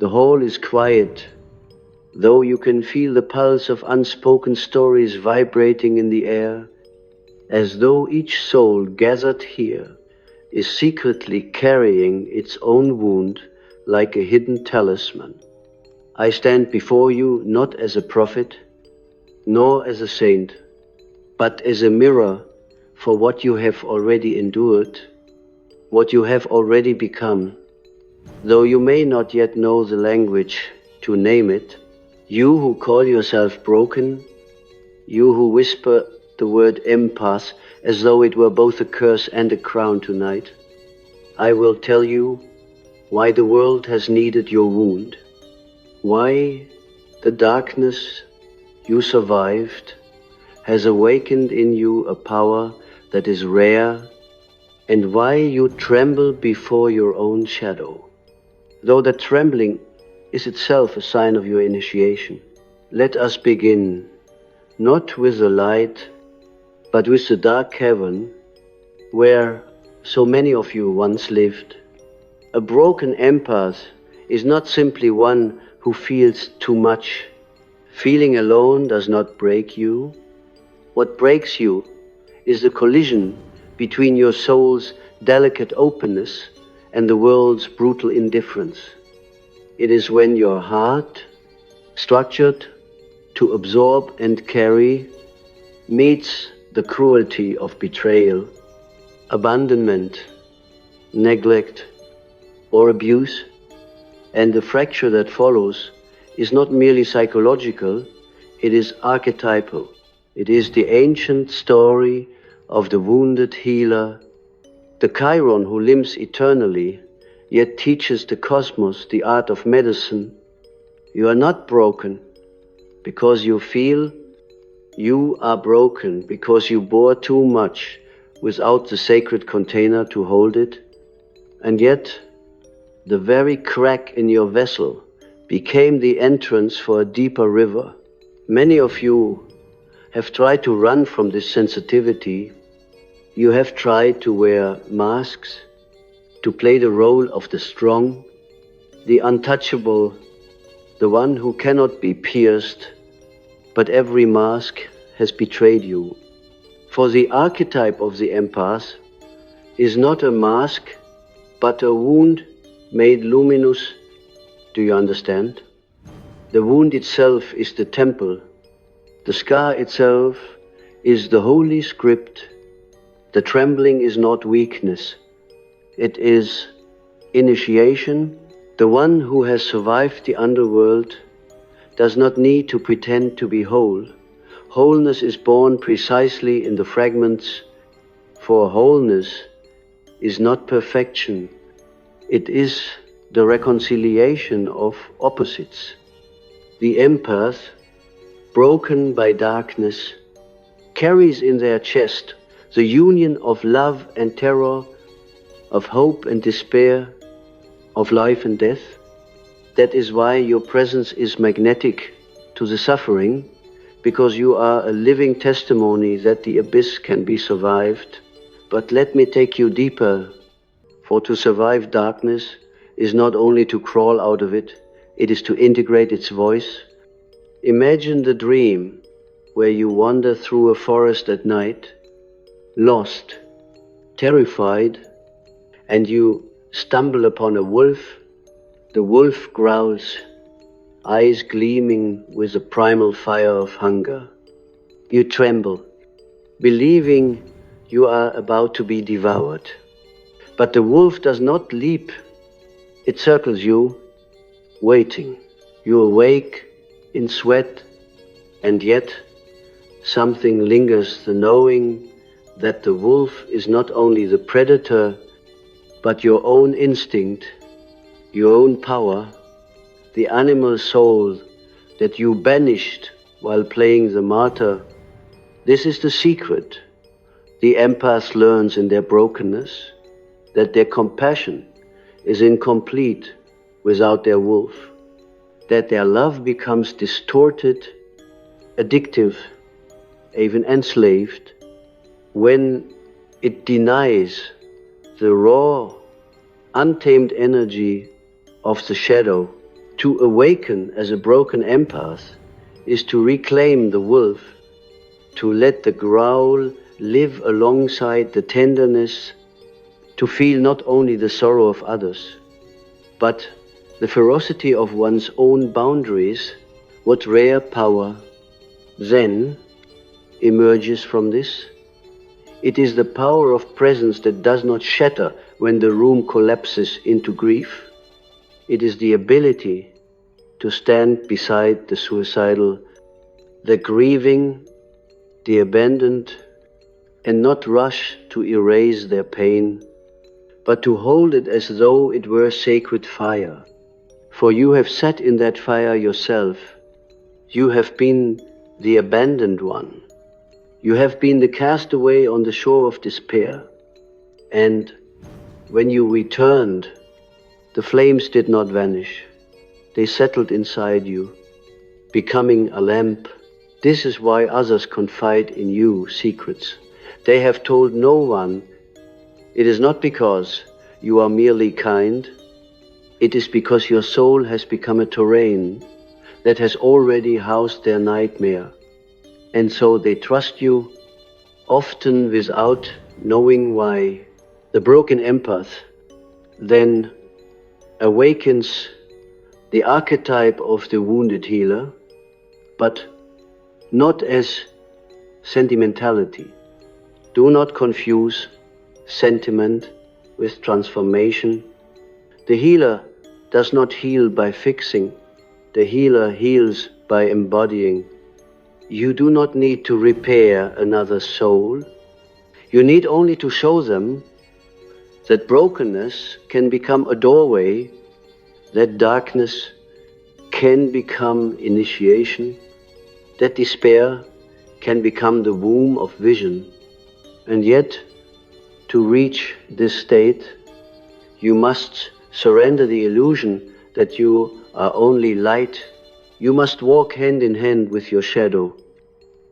The hall is quiet, though you can feel the pulse of unspoken stories vibrating in the air, as though each soul gathered here is secretly carrying its own wound like a hidden talisman. I stand before you not as a prophet, nor as a saint, but as a mirror for what you have already endured, what you have already become. Though you may not yet know the language to name it, you who call yourself broken, you who whisper the word empath as though it were both a curse and a crown tonight, I will tell you why the world has needed your wound, why the darkness you survived has awakened in you a power that is rare, and why you tremble before your own shadow. Though that trembling is itself a sign of your initiation, let us begin, not with the light, but with the dark cavern where so many of you once lived. A broken empath is not simply one who feels too much. Feeling alone does not break you. What breaks you is the collision between your soul's delicate openness and the world's brutal indifference. It is when your heart, structured to absorb and carry, meets the cruelty of betrayal, abandonment, neglect, or abuse, and the fracture that follows is not merely psychological, it is archetypal. It is the ancient story of the wounded healer, the Chiron who lives eternally, yet teaches the cosmos the art of medicine. You are not broken because you feel. You are broken because you bore too much without the sacred container to hold it, and yet the very crack in your vessel became the entrance for a deeper river. Many of you have tried to run from this sensitivity. You have tried to wear masks, to play the role of the strong, the untouchable, the one who cannot be pierced, but every mask has betrayed you. For the archetype of the empath is not a mask, but a wound made luminous. Do you understand? The wound itself is the temple. The scar itself is the holy script. The trembling is not weakness. It is initiation. The one who has survived the underworld does not need to pretend to be whole. Wholeness is born precisely in the fragments, for wholeness is not perfection. It is the reconciliation of opposites. The empath, broken by darkness, carries in their chest the union of love and terror, of hope and despair, of life and death. That is why your presence is magnetic to the suffering, because you are a living testimony that the abyss can be survived. But let me take you deeper, for to survive darkness is not only to crawl out of it, it is to integrate its voice. Imagine the dream where you wander through a forest at night, lost, terrified, and you stumble upon a wolf. The wolf growls, eyes gleaming with the primal fire of hunger. You tremble, believing you are about to be devoured. But the wolf does not leap. It circles you, waiting. You awake in sweat, and yet something lingers, the knowing that the wolf is not only the predator, but your own instinct, your own power, the animal soul that you banished while playing the martyr. This is the secret. The empath learns in their brokenness that their compassion is incomplete without their wolf, that their love becomes distorted, addictive, even enslaved, when it denies the raw, untamed energy of the shadow To awaken as a broken empath is to reclaim the wolf, to let the growl live alongside the tenderness, to feel not only the sorrow of others, but the ferocity of one's own boundaries. What rare power then emerges from this? It is the power of presence that does not shatter when the room collapses into grief. It is the ability to stand beside the suicidal, the grieving, the abandoned, and not rush to erase their pain, but to hold it as though it were sacred fire. For you have sat in that fire yourself. You have been the abandoned one. You have been the castaway on the shore of despair. And when you returned, the flames did not vanish. They settled inside you, becoming a lamp. This is why others confide in you secrets they have told no one. It is not because you are merely kind. It is because your soul has become a terrain that has already housed their nightmare. And so they trust you, often without knowing why. The broken empath then awakens the archetype of the wounded healer, but not as sentimentality. Do not confuse sentiment with transformation. The healer does not heal by fixing. The healer heals by embodying. You do not need to repair another soul. You need only to show them that brokenness can become a doorway, that darkness can become initiation, that despair can become the womb of vision. And yet, to reach this state, you must surrender the illusion that you are only light. You must walk hand in hand with your shadow,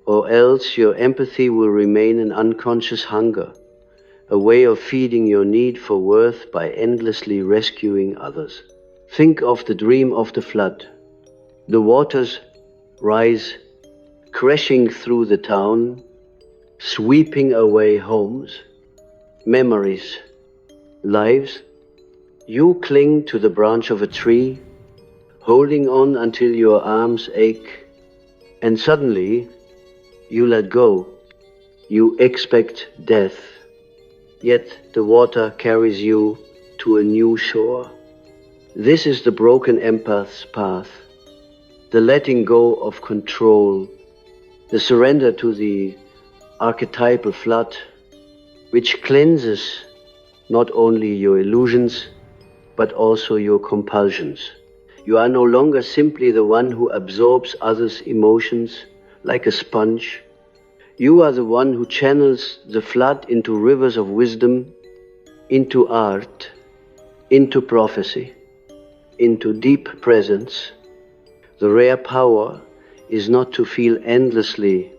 or else your empathy will remain an unconscious hunger, a way of feeding your need for worth by endlessly rescuing others. Think of the dream of the flood. The waters rise, crashing through the town, sweeping away homes, memories, lives. You cling to the branch of a tree, holding on until your arms ache, and suddenly you let go. You expect death, yet the water carries you to a new shore. This is the broken empath's path, the letting go of control, the surrender to the archetypal flood, which cleanses not only your illusions, but also your compulsions. You are no longer simply the one who absorbs others' emotions like a sponge. You are the one who channels the flood into rivers of wisdom, into art, into prophecy, into deep presence. The rare power is not to feel endlessly,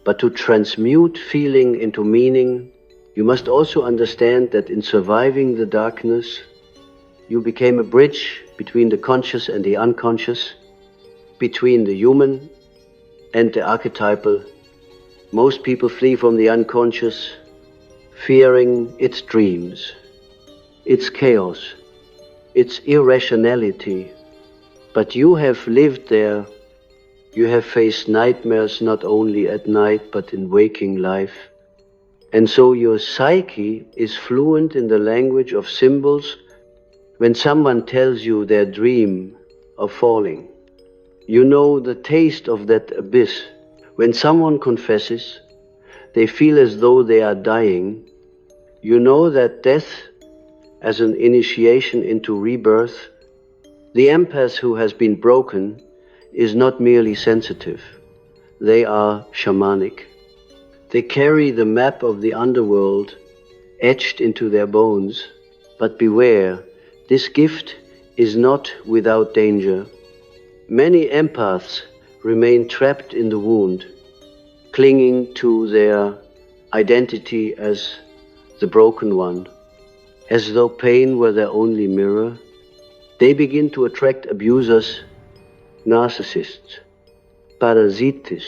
but to transmute feeling into meaning. You must also understand that in surviving the darkness, you became a bridge between the conscious and the unconscious, between the human and the archetypal. Most people flee from the unconscious, fearing its dreams, its chaos, its irrationality. But you have lived there. You have faced nightmares not only at night, but in waking life. And so your psyche is fluent in the language of symbols. When someone tells you their dream of falling, you know the taste of that abyss. When someone confesses, they feel as though they are dying. You know that death as an initiation into rebirth. The empath who has been broken is not merely sensitive. They are shamanic. They carry the map of the underworld etched into their bones. But beware, this gift is not without danger. Many empaths remain trapped in the wound, clinging to their identity as the broken one, as though pain were their only mirror. They begin to attract abusers, narcissists, parasites,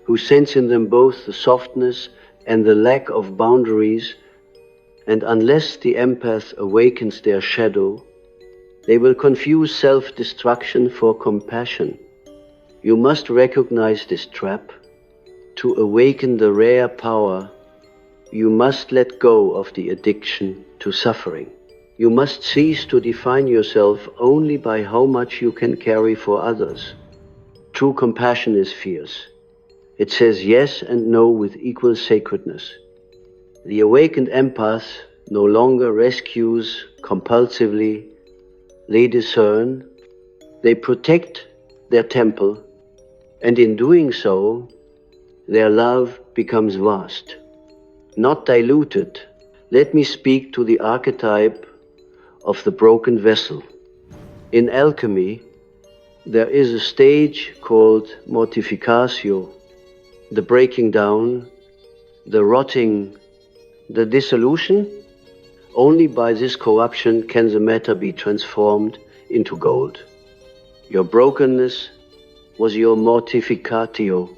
who sense in them both the softness and the lack of boundaries, and unless the empath awakens their shadow, they will confuse self-destruction for compassion. You must recognize this trap. To awaken the rare power, you must let go of the addiction to suffering. You must cease to define yourself only by how much you can carry for others. True compassion is fierce. It says yes and no with equal sacredness. The awakened empath no longer rescues compulsively. They discern, they protect their temple, and in doing so, their love becomes vast, not diluted. Let me speak to the archetype of the broken vessel. In alchemy, there is a stage called mortificatio, the breaking down, the rotting, the dissolution. Only by this corruption can the matter be transformed into gold. Your brokenness was your mortificatio.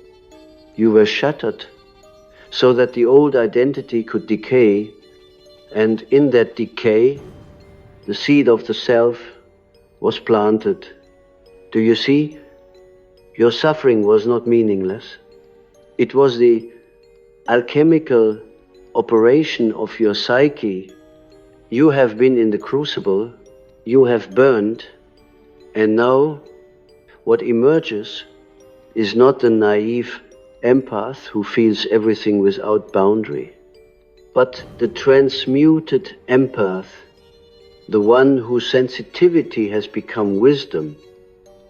You were shattered so that the old identity could decay, and in that decay, the seed of the self was planted. Do you see? Your suffering was not meaningless. It was the alchemical operation of your psyche. You have been in the crucible, you have burned, and now what emerges is not the naive empath who feels everything without boundary, but the transmuted empath, the one whose sensitivity has become wisdom,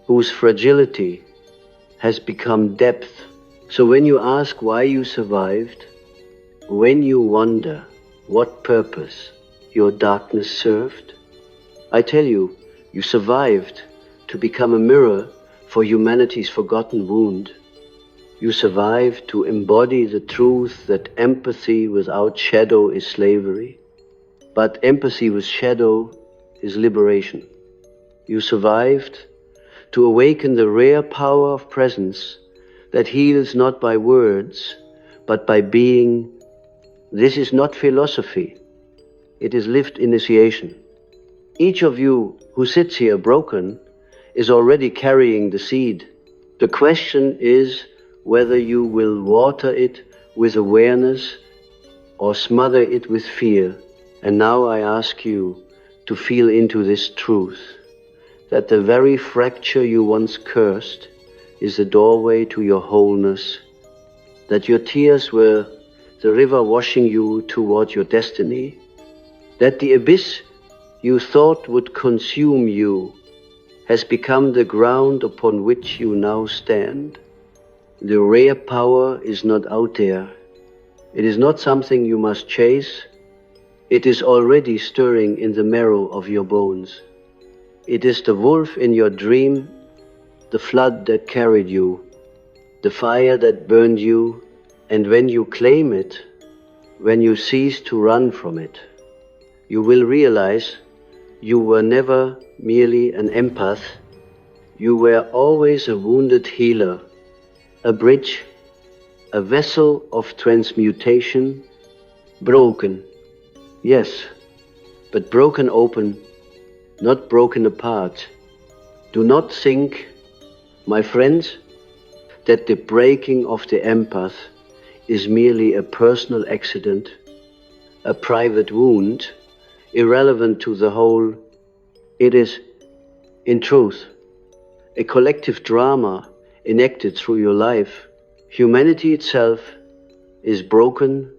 whose fragility has become depth. So when you ask why you survived, when you wonder what purpose your darkness served, I tell you, you survived to become a mirror for humanity's forgotten wound. You survived to embody the truth that empathy without shadow is slavery, but empathy with shadow is liberation. You survived to awaken the rare power of presence that heals not by words, but by being. This is not philosophy, it is lived initiation. Each of you who sits here broken is already carrying the seed. The question is whether you will water it with awareness or smother it with fear. And now I ask you to feel into this truth, that the very fracture you once cursed is the doorway to your wholeness, that your tears were the river washing you toward your destiny, that the abyss you thought would consume you has become the ground upon which you now stand. The rare power is not out there. It is not something you must chase. It is already stirring in the marrow of your bones. It is the wolf in your dream, the flood that carried you, the fire that burned you, and when you claim it, when you cease to run from it, you will realize you were never merely an empath. You were always a wounded healer, a bridge, a vessel of transmutation, broken. Yes, but broken open, not broken apart. Do not think, my friends, that the breaking of the empath is merely a personal accident, a private wound, irrelevant to the whole. It is, in truth, a collective drama enacted through your life. Humanity itself is broken,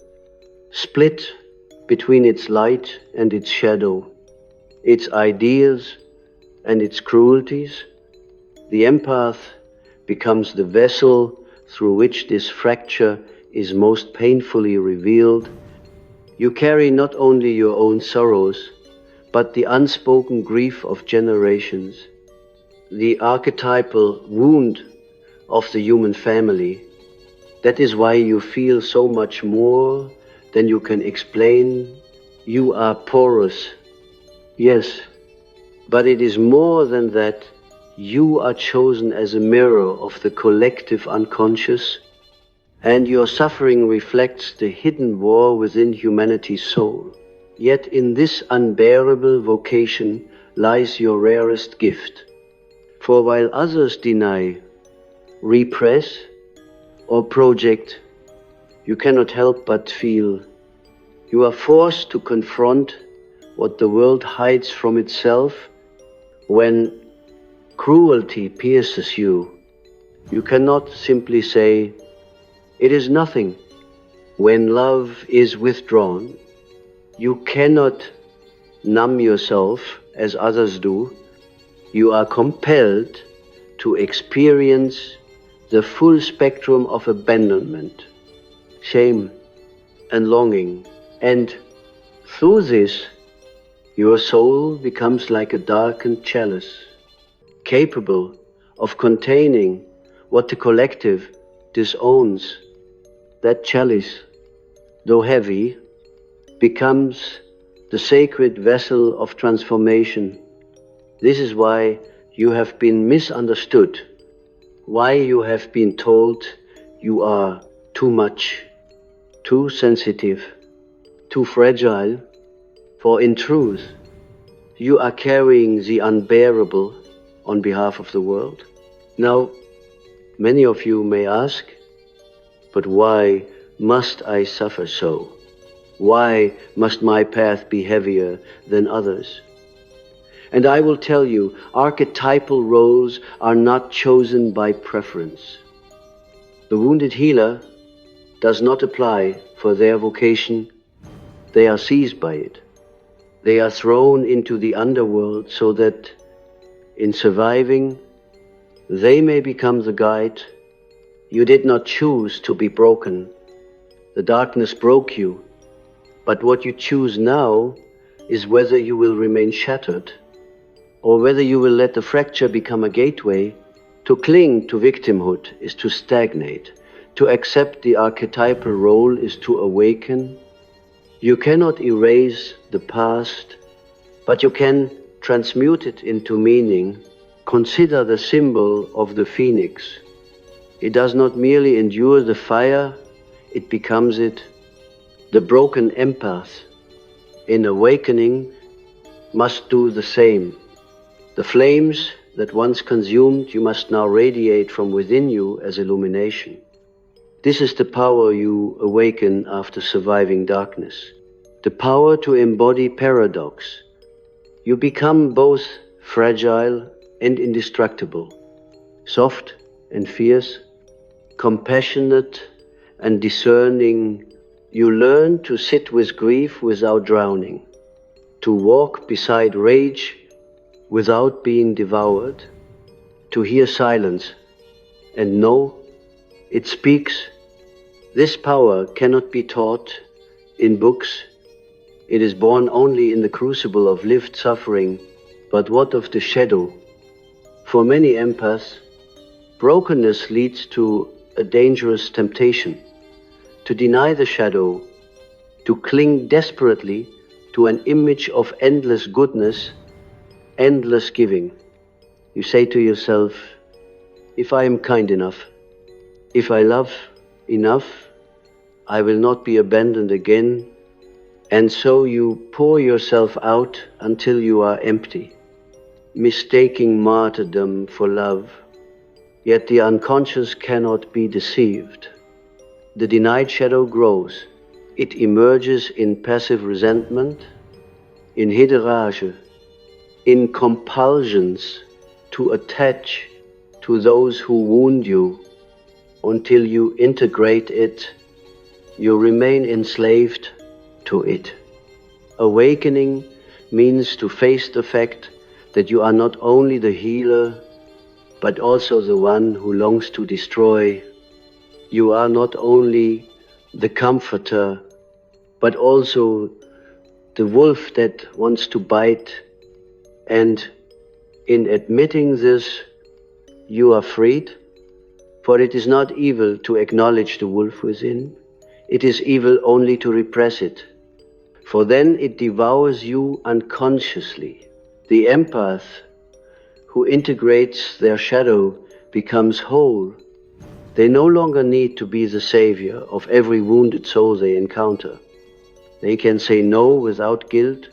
split between its light and its shadow, its ideas and its cruelties. The empath becomes the vessel through which this fracture is most painfully revealed. You carry not only your own sorrows, but the unspoken grief of generations, the archetypal wound of the human family. That is why you feel so much more than you can explain. You are porous. Yes, But it is more than that. You are chosen as a mirror of the collective unconscious, and your suffering reflects the hidden war within humanity's soul. Yet in this unbearable vocation lies your rarest gift. For while others deny, repress, or project, you cannot help but feel. You are forced to confront what the world hides from itself. When cruelty pierces you, you cannot simply say, "It is nothing." When love is withdrawn, you cannot numb yourself as others do. You are compelled to experience the full spectrum of abandonment, shame, and longing. And through this, your soul becomes like a darkened chalice, capable of containing what the collective disowns. That chalice, though heavy, becomes the sacred vessel of transformation. This is why you have been misunderstood, why you have been told you are too much, too sensitive, too fragile, for in truth, you are carrying the unbearable on behalf of the world. Now, many of you may ask, but why must I suffer so? Why must my path be heavier than others? And I will tell you, archetypal roles are not chosen by preference. The wounded healer does not apply for their vocation. They are seized by it. They are thrown into the underworld so that, in surviving, they may become the guide. You did not choose to be broken. The darkness broke you. But what you choose now is whether you will remain shattered or whether you will let the fracture become a gateway. To cling to victimhood is to stagnate. To accept the archetypal role is to awaken. You cannot erase the past, but you can transmute it into meaning. Consider the symbol of the phoenix. It does not merely endure the fire, it becomes it. The broken empath, in awakening, must do the same. The flames that once consumed you must now radiate from within you as illumination. This is the power you awaken after surviving darkness. The power to embody paradox. You become both fragile and indestructible, soft and fierce, compassionate and discerning. You learn to sit with grief without drowning, to walk beside rage without being devoured, to hear silence and know it speaks. This power cannot be taught in books. It is born only in the crucible of lived suffering. But what of the shadow? For many empaths, brokenness leads to a dangerous temptation, to deny the shadow, to cling desperately to an image of endless goodness, endless giving. You say to yourself, if I am kind enough, if I love enough, I will not be abandoned again. And so you pour yourself out until you are empty, mistaking martyrdom for love. Yet the unconscious cannot be deceived. The denied shadow grows. It emerges in passive resentment, in hidden rage, in compulsions to attach to those who wound you. Until you integrate it, you remain enslaved to it. Awakening means to face the fact that you are not only the healer, but also the one who longs to destroy. You are not only the comforter, but also the wolf that wants to bite. And in admitting this, you are freed. For it is not evil to acknowledge the wolf within. It is evil only to repress it. For then it devours you unconsciously. The empath who integrates their shadow becomes whole. They no longer need to be the savior of every wounded soul they encounter. They can say no without guilt,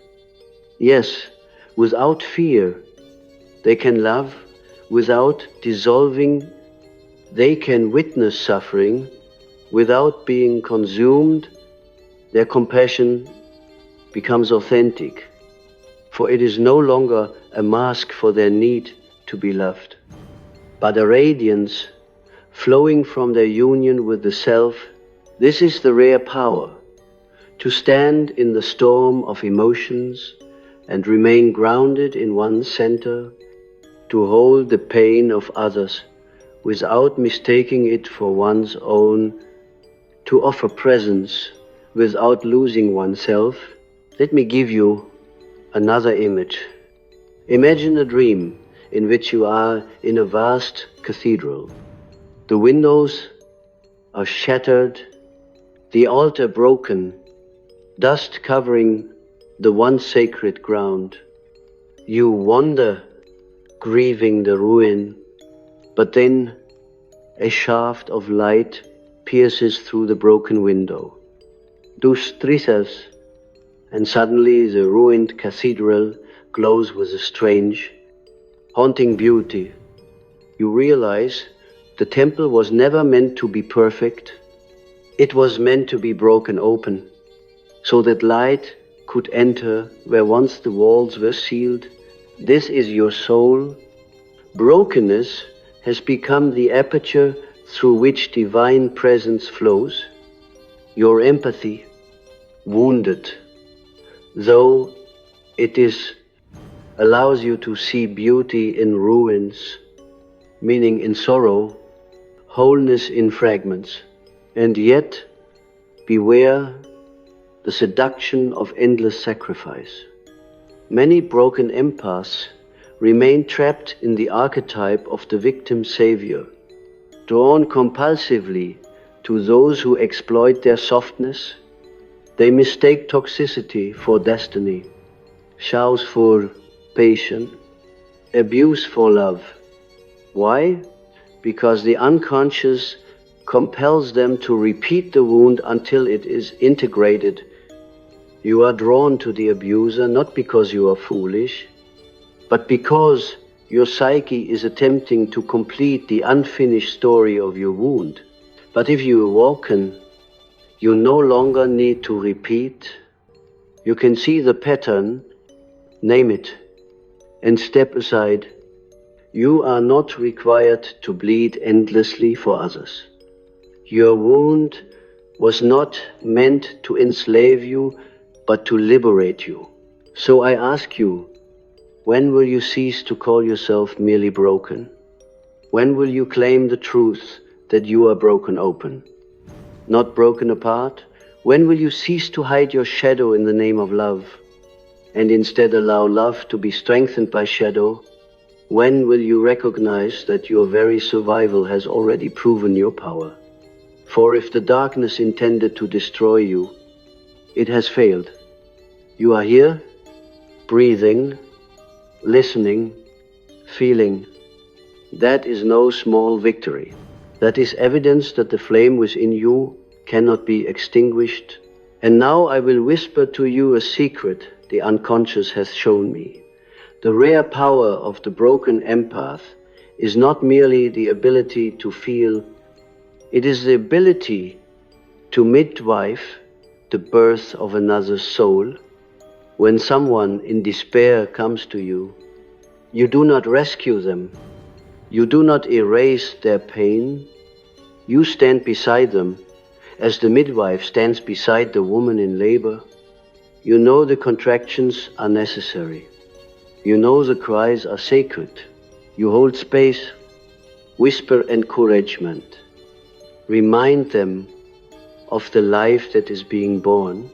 yes, without fear. They can love without dissolving. They can witness suffering without being consumed. Their compassion becomes authentic, for it is no longer a mask for their need to be loved, but a radiance flowing from their union with the self. This is the rare power, to stand in the storm of emotions and remain grounded in one's center, to hold the pain of others without mistaking it for one's own, to offer presence without losing oneself. Let me give you another image. Imagine a dream in which you are in a vast cathedral. The windows are shattered, the altar broken, dust covering the once sacred ground. You wander, grieving the ruin, but then a shaft of light pierces through the broken window. Dus trisas, and suddenly the ruined cathedral glows with a strange, haunting beauty. You realize the temple was never meant to be perfect. It was meant to be broken open, so that light could enter where once the walls were sealed. This is your soul. Brokenness has become the aperture through which divine presence flows. Your empathy, wounded, though it is, allows you to see beauty in ruins, meaning in sorrow, wholeness in fragments. And yet, beware the seduction of endless sacrifice. Many broken empaths remain trapped in the archetype of the victim savior, drawn compulsively to those who exploit their softness. They mistake toxicity for destiny, shouts for passion, abuse for love. Why? Because the unconscious compels them to repeat the wound until it is integrated. You are drawn to the abuser not because you are foolish, but because your psyche is attempting to complete the unfinished story of your wound. But if you awaken, you no longer need to repeat. You can see the pattern, name it, and step aside. You are not required to bleed endlessly for others. Your wound was not meant to enslave you, but to liberate you. So I ask you, when will you cease to call yourself merely broken? When will you claim the truth that you are broken open, not broken apart? When will you cease to hide your shadow in the name of love, and instead allow love to be strengthened by shadow? When will you recognize that your very survival has already proven your power? For if the darkness intended to destroy you, it has failed. You are here, breathing, listening, feeling. That is no small victory. That is evidence that the flame within you cannot be extinguished. And now I will whisper to you a secret the unconscious has shown me. The rare power of the broken empath is not merely the ability to feel, it is the ability to midwife the birth of another soul. When someone in despair comes to you, you do not rescue them. You do not erase their pain. You stand beside them as the midwife stands beside the woman in labor. You know the contractions are necessary. You know the cries are sacred. You hold space, whisper encouragement. Remind them of the life that is being born.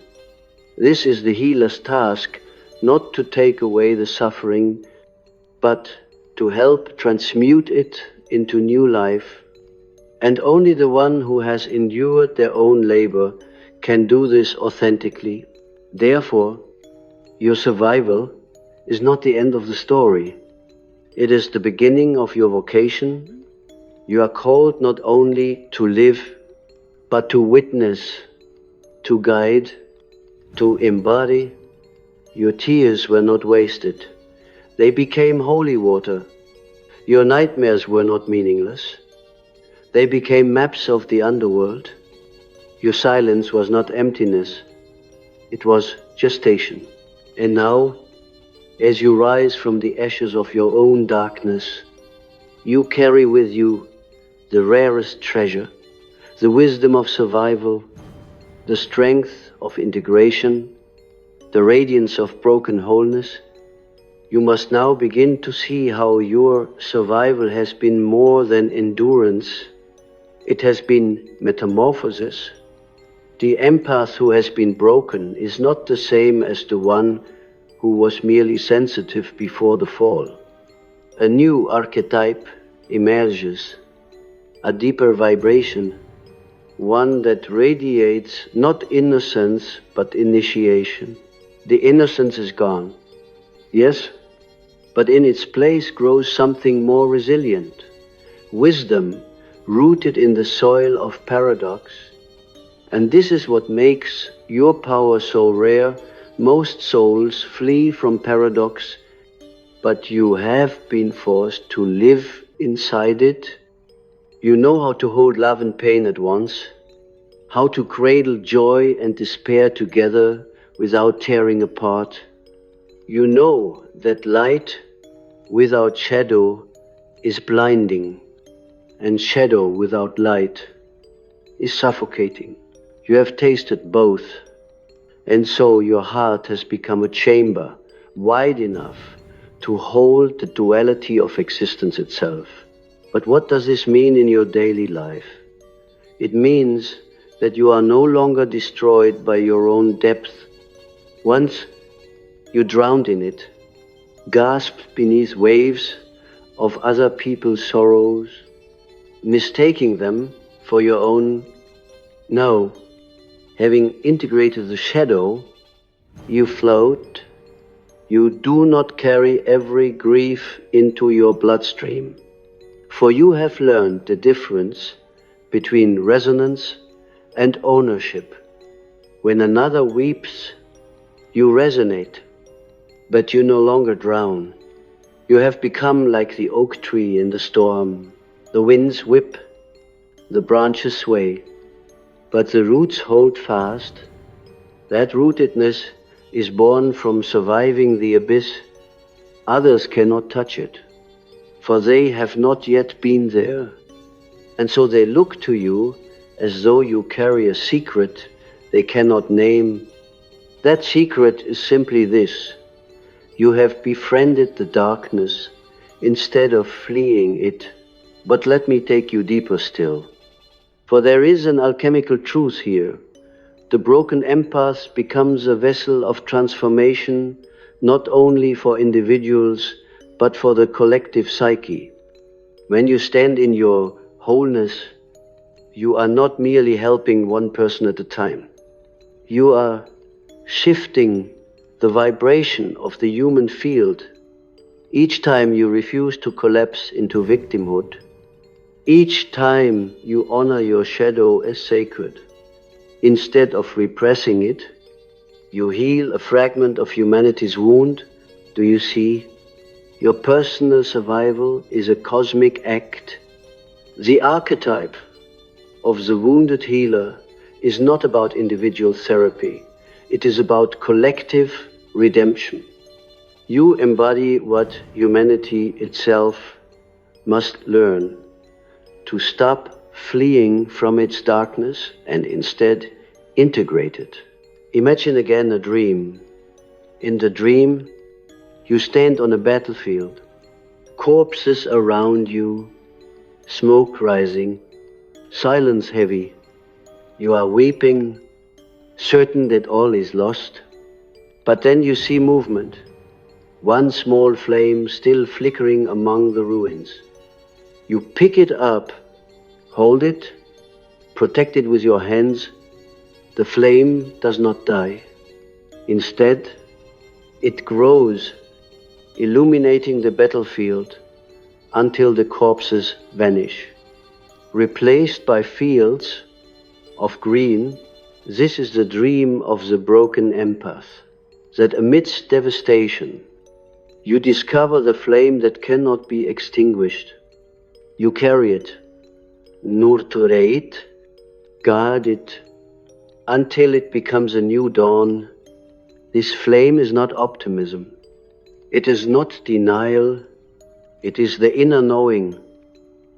This is the healer's task, not to take away the suffering, but to help transmute it into new life. And only the one who has endured their own labor can do this authentically. Therefore, your survival is not the end of the story. It is the beginning of your vocation. You are called not only to live, but to witness, to guide, to embody. Your tears were not wasted. They became holy water. Your nightmares were not meaningless. They became maps of the underworld. Your silence was not emptiness. It was gestation. And now, as you rise from the ashes of your own darkness, you carry with you the rarest treasure, the wisdom of survival, the strength of integration, the radiance of broken wholeness. You must now begin to see how your survival has been more than endurance. It has been metamorphosis. The empath who has been broken is not the same as the one who was merely sensitive before the fall. A new archetype emerges, a deeper vibration, one that radiates not innocence but initiation. The innocence is gone, yes, but in its place grows something more resilient, wisdom rooted in the soil of paradox. And this is what makes your power so rare. Most souls flee from paradox, but you have been forced to live inside it. You know how to hold love and pain at once, how to cradle joy and despair together without tearing apart. You know that light without shadow is blinding, and shadow without light is suffocating. You have tasted both, and so your heart has become a chamber wide enough to hold the duality of existence itself. But what does this mean in your daily life? It means that you are no longer destroyed by your own depth. Once you drowned in it, gasped beneath waves of other people's sorrows, mistaking them for your own. Now, having integrated the shadow, you float. You do not carry every grief into your bloodstream, for you have learned the difference between resonance and ownership. When another weeps, you resonate, but you no longer drown. You have become like the oak tree in the storm. The winds whip, the branches sway, but the roots hold fast. That rootedness is born from surviving the abyss. Others cannot touch it, for they have not yet been there. And so they look to you as though you carry a secret they cannot name. That secret is simply this: you have befriended the darkness instead of fleeing it. But let me take you deeper still, for there is an alchemical truth here. The broken empath becomes a vessel of transformation, not only for individuals, but for the collective psyche. When you stand in your wholeness, you are not merely helping one person at a time. You are shifting the vibration of the human field. Each time you refuse to collapse into victimhood, each time you honor your shadow as sacred, instead of repressing it, you heal a fragment of humanity's wound. Do you see? Your personal survival is a cosmic act. The archetype of the wounded healer is not about individual therapy. It is about collective redemption. You embody what humanity itself must learn: to stop fleeing from its darkness and instead integrate it. Imagine again a dream. In the dream, you stand on a battlefield, corpses around you, smoke rising, silence heavy. You are weeping, certain that all is lost. But then you see movement, one small flame still flickering among the ruins. You pick it up, hold it, protect it with your hands. The flame does not die. Instead, it grows illuminating the battlefield until the corpses vanish. Replaced by fields of green, this is the dream of the broken empath, that amidst devastation, you discover the flame that cannot be extinguished. You carry it, nurture it, guard it, until it becomes a new dawn. This flame is not optimism. It is not denial. It is the inner knowing,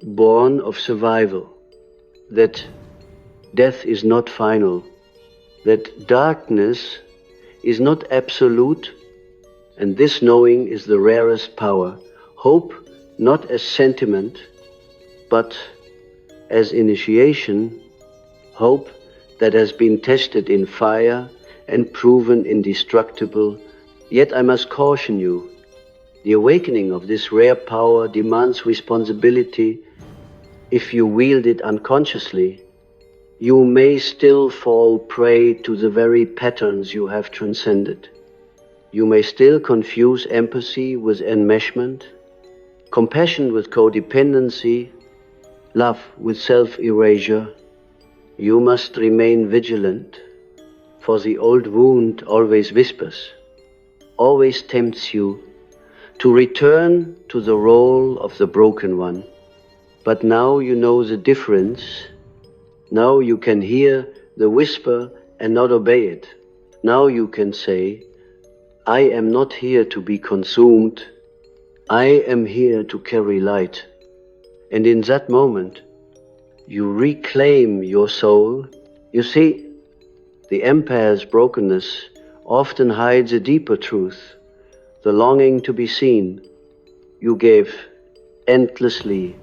born of survival, that death is not final, that darkness is not absolute, and this knowing is the rarest power. Hope not as sentiment, but as initiation, hope that has been tested in fire and proven indestructible. Yet I must caution you, the awakening of this rare power demands responsibility. If you wield it unconsciously, you may still fall prey to the very patterns you have transcended. You may still confuse empathy with enmeshment, compassion with codependency, love with self-erasure. You must remain vigilant, for the old wound always whispers, always tempts you to return to the role of the broken one. But now you know the difference. Now you can hear the whisper and not obey it. Now you can say, I am not here to be consumed. I am here to carry light. And in that moment, you reclaim your soul. You see, the empath's brokenness often hides a deeper truth, the longing to be seen. You gave endlessly,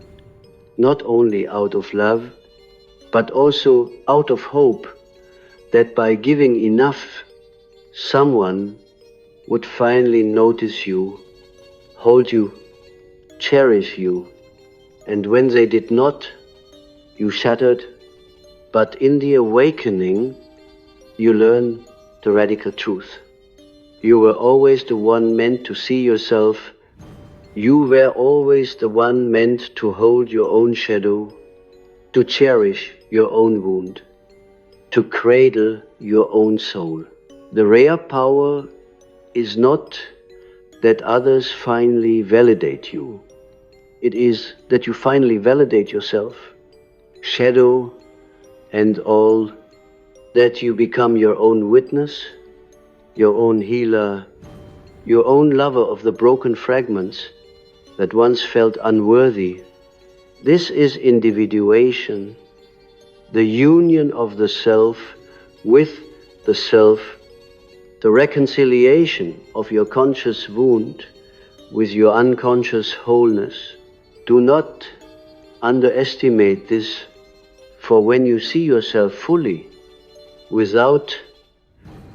not only out of love, but also out of hope that by giving enough, someone would finally notice you, hold you, cherish you. And when they did not, you shattered. But in the awakening, you learn the radical truth. You were always the one meant to see yourself. You were always the one meant to hold your own shadow, to cherish your own wound, to cradle your own soul. The rare power is not that others finally validate you. It is that you finally validate yourself, shadow and all, that you become your own witness, your own healer, your own lover of the broken fragments that once felt unworthy. This is individuation, the union of the self with the self, the reconciliation of your conscious wound with your unconscious wholeness. Do not underestimate this, for when you see yourself fully, without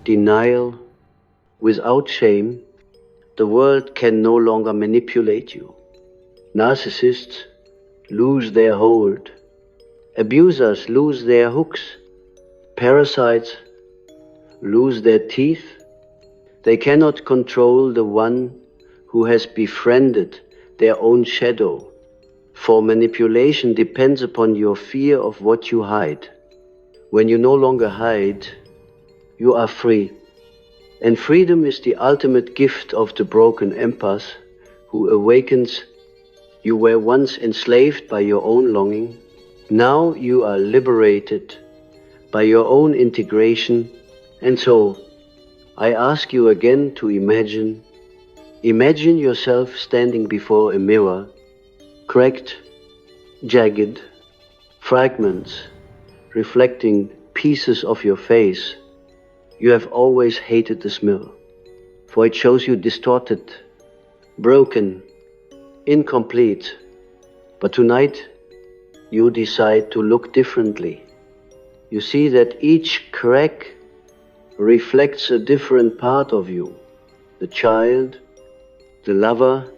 denial, without shame, the world can no longer manipulate you. Narcissists lose their hold. Abusers lose their hooks. Parasites lose their teeth. They cannot control the one who has befriended their own shadow, for manipulation depends upon your fear of what you hide. When you no longer hide, you are free. And freedom is the ultimate gift of the broken empath who awakens. You were once enslaved by your own longing. Now you are liberated by your own integration. And so, I ask you again to imagine yourself standing before a mirror, cracked, jagged, fragments, reflecting pieces of your face. You have always hated this mirror, for it shows you distorted, broken, incomplete. But tonight, you decide to look differently. You see that each crack reflects a different part of you, the child, the lover,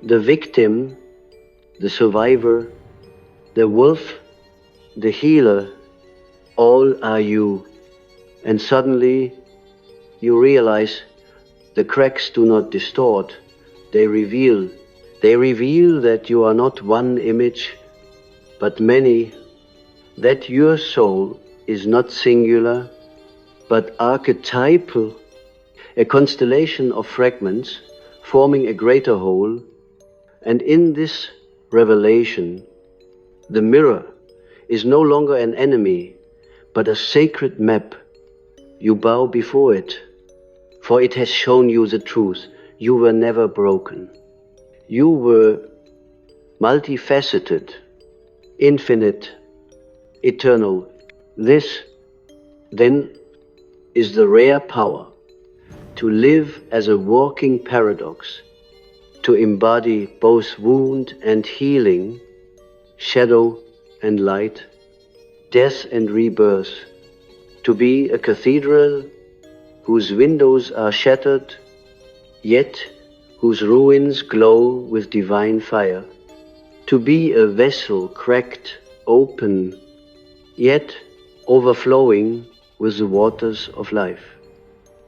the victim, the survivor, the wolf, the healer. All are you. And suddenly you realize the cracks do not distort, They reveal that you are not one image, but many, that your soul is not singular, but archetypal, a constellation of fragments forming a greater whole. And in this revelation, the mirror is no longer an enemy, but a sacred map. You bow before it, for it has shown you the truth. You were never broken. You were multifaceted, infinite, eternal. This, then, is the rare power to live as a walking paradox, to embody both wound and healing, shadow and light, death and rebirth, to be a cathedral whose windows are shattered, yet whose ruins glow with divine fire, to be a vessel cracked open, yet overflowing with the waters of life,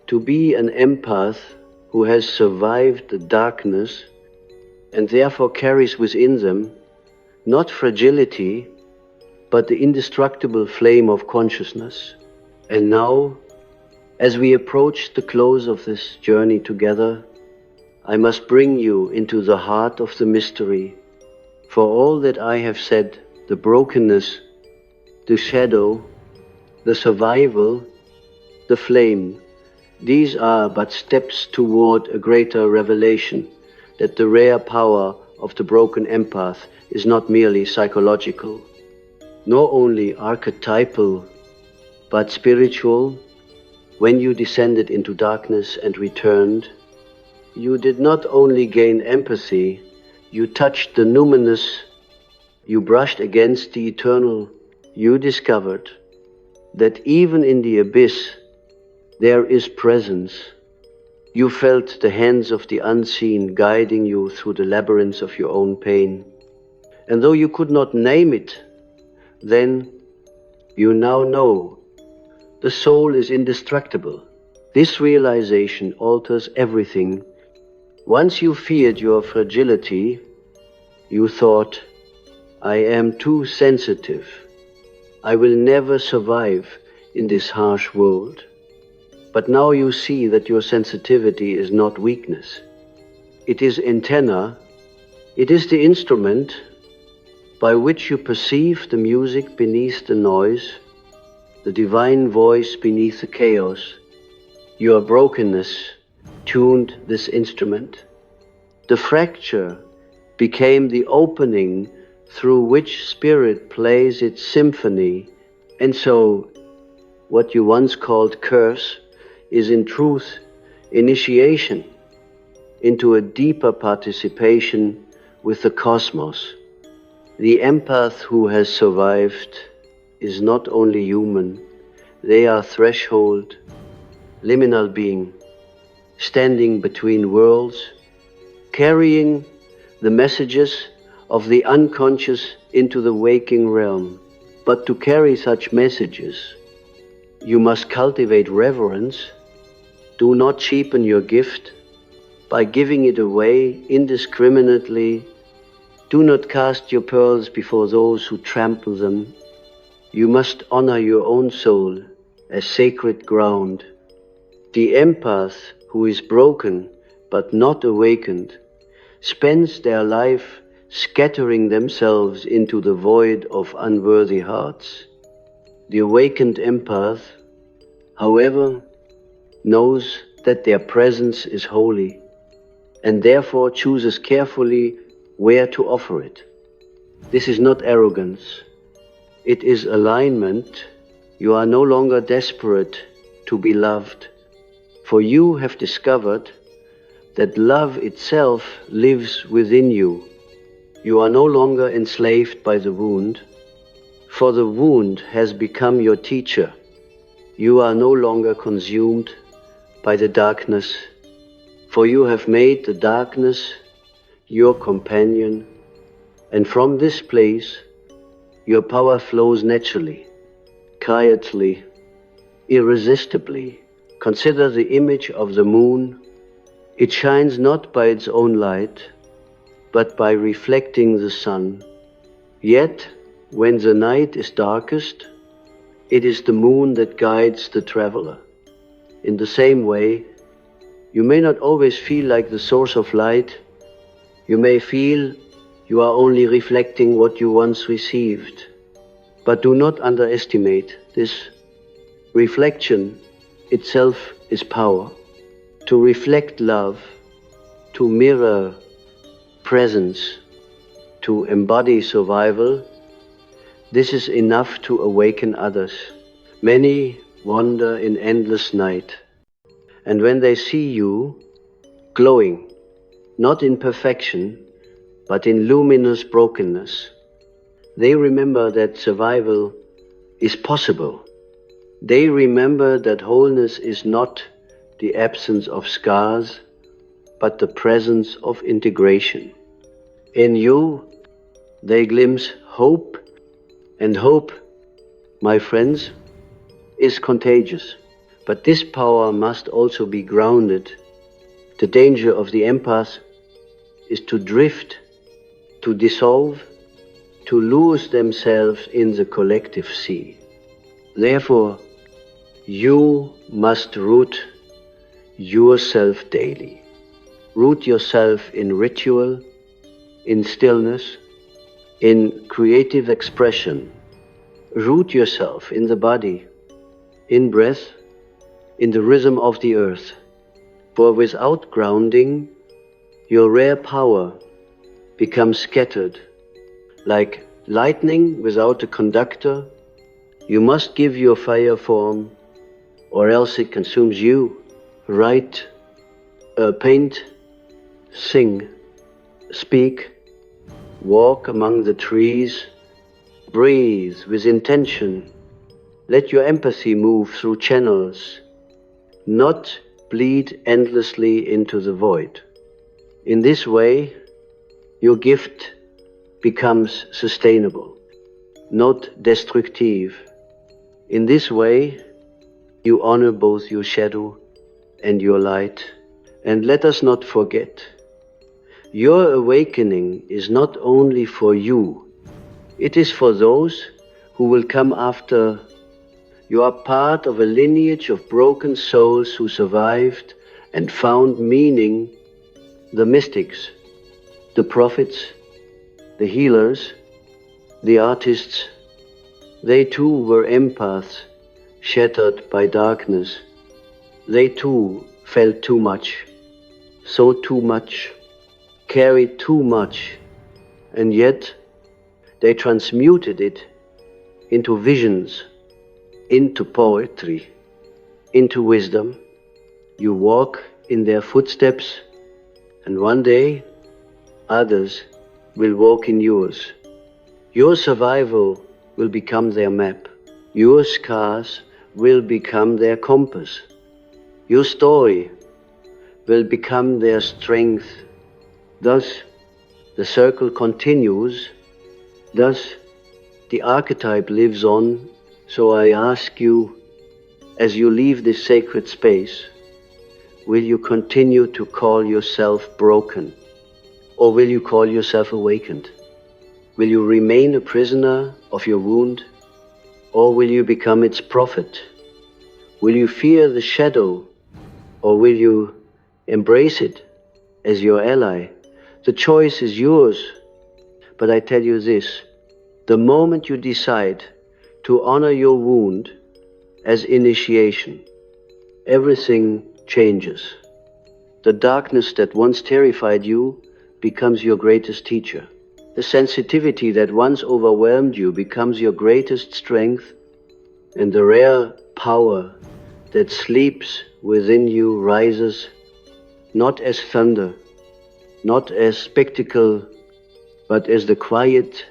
to be an empath who has survived the darkness and therefore carries within them not fragility, but the indestructible flame of consciousness. And now, as we approach the close of this journey together, I must bring you into the heart of the mystery. For all that I have said, the brokenness, the shadow, the survival, the flame, these are but steps toward a greater revelation that the rare power of the broken empath is not merely psychological, nor only archetypal, but spiritual. When you descended into darkness and returned, you did not only gain empathy, you touched the numinous, you brushed against the eternal. You discovered that even in the abyss there is presence. You felt the hands of the unseen guiding you through the labyrinths of your own pain. And though you could not name it, then you now know the soul is indestructible. This realization alters everything. Once you feared your fragility, you thought, I am too sensitive. I will never survive in this harsh world. But now you see that your sensitivity is not weakness. It is antenna. It is the instrument by which you perceive the music beneath the noise, the divine voice beneath the chaos. Your brokenness tuned this instrument. The fracture became the opening through which spirit plays its symphony. And so, what you once called curse is in truth initiation into a deeper participation with the cosmos. The empath who has survived is not only human, they are threshold, liminal being, standing between worlds, carrying the messages of the unconscious into the waking realm. But to carry such messages, you must cultivate reverence. Do not cheapen your gift by giving it away indiscriminately. Do not cast your pearls before those who trample them. You must honor your own soul as sacred ground. The empath who is broken but not awakened spends their life scattering themselves into the void of unworthy hearts. The awakened empath, however, knows that their presence is holy and therefore chooses carefully where to offer it. This is not arrogance. It is alignment. You are no longer desperate to be loved, for you have discovered that love itself lives within you. You are no longer enslaved by the wound, for the wound has become your teacher. You are no longer consumed by the darkness, for you have made the darkness your companion, and from this place your power flows naturally, quietly, irresistibly. Consider the image of the moon. It shines not by its own light, but by reflecting the sun. Yet, when the night is darkest, it is the moon that guides the traveler. In the same way, you may not always feel like the source of light. You may feel you are only reflecting what you once received. But do not underestimate this. Reflection itself is power. To reflect love, to mirror presence, to embody survival, this is enough to awaken others. Many wander in endless night, and when they see you glowing, not in perfection, but in luminous brokenness, they remember that survival is possible. They remember that wholeness is not the absence of scars, but the presence of integration. In you, they glimpse hope, and hope, my friends, is contagious. But this power must also be grounded. The danger of the empath is to drift, to dissolve, to lose themselves in the collective sea. Therefore, you must root yourself daily. Root yourself in ritual, in stillness, in creative expression. Root yourself in the body, in breath, in the rhythm of the earth. For without grounding, your rare power becomes scattered. Like lightning without a conductor, you must give your fire form, or else it consumes you. Write, paint, sing, speak, walk among the trees, breathe with intention. Let your empathy move through channels, not bleed endlessly into the void. In this way, your gift becomes sustainable, not destructive. In this way, you honor both your shadow and your light. And let us not forget, your awakening is not only for you, it is for those who will come after. You are part of a lineage of broken souls who survived and found meaning. The mystics, the prophets, the healers, the artists, they too were empaths, shattered by darkness. They too felt too much, saw too much, carried too much, and yet they transmuted it into visions, into poetry, into wisdom. You walk in their footsteps, and one day others will walk in yours. Your survival will become their map. Your scars will become their compass. Your story will become their strength. Thus, the circle continues. Thus, the archetype lives on. So I ask you, as you leave this sacred space, will you continue to call yourself broken? Or will you call yourself awakened? Will you remain a prisoner of your wound? Or will you become its prophet? Will you fear the shadow? Or will you embrace it as your ally? The choice is yours. But I tell you this, the moment you decide to honor your wound as initiation, everything changes. The darkness that once terrified you becomes your greatest teacher. The sensitivity that once overwhelmed you becomes your greatest strength, and the rare power that sleeps within you rises, not as thunder, not as spectacle, but as the quiet,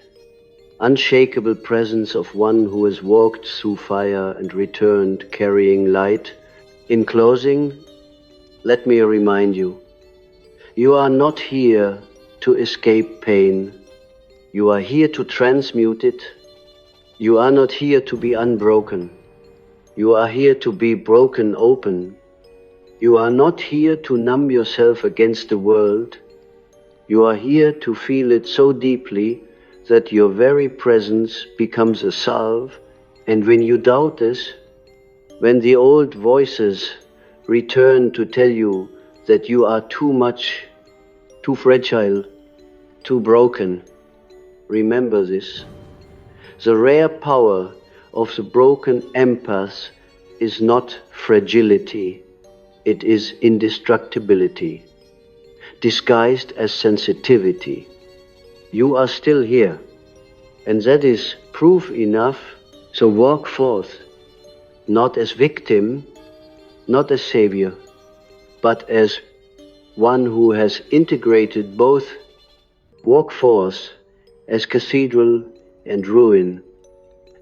unshakable presence of one who has walked through fire and returned carrying light. In closing, let me remind you, you are not here to escape pain. You are here to transmute it. You are not here to be unbroken. You are here to be broken open. You are not here to numb yourself against the world. You are here to feel it so deeply that your very presence becomes a salve, and when you doubt this, when the old voices return to tell you that you are too much, too fragile, too broken, remember this. The rare power of the broken empath is not fragility, it is indestructibility, disguised as sensitivity. You are still here, and that is proof enough. So walk forth, not as victim, not as savior, but as one who has integrated both. Walk forth as cathedral and ruin,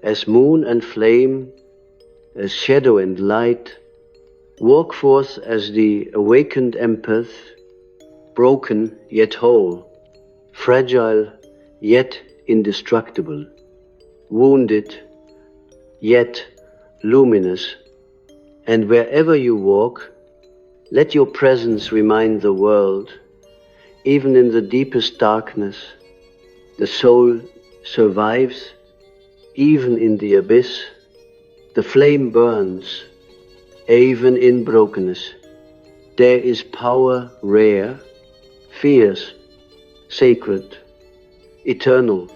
as moon and flame, as shadow and light. Walk forth as the awakened empath, broken yet whole, fragile yet indestructible, wounded yet luminous. And wherever you walk, let your presence remind the world, even in the deepest darkness, the soul survives. Even in the abyss, the flame burns. Even in brokenness, there is power rare, fierce, sacred, eternal.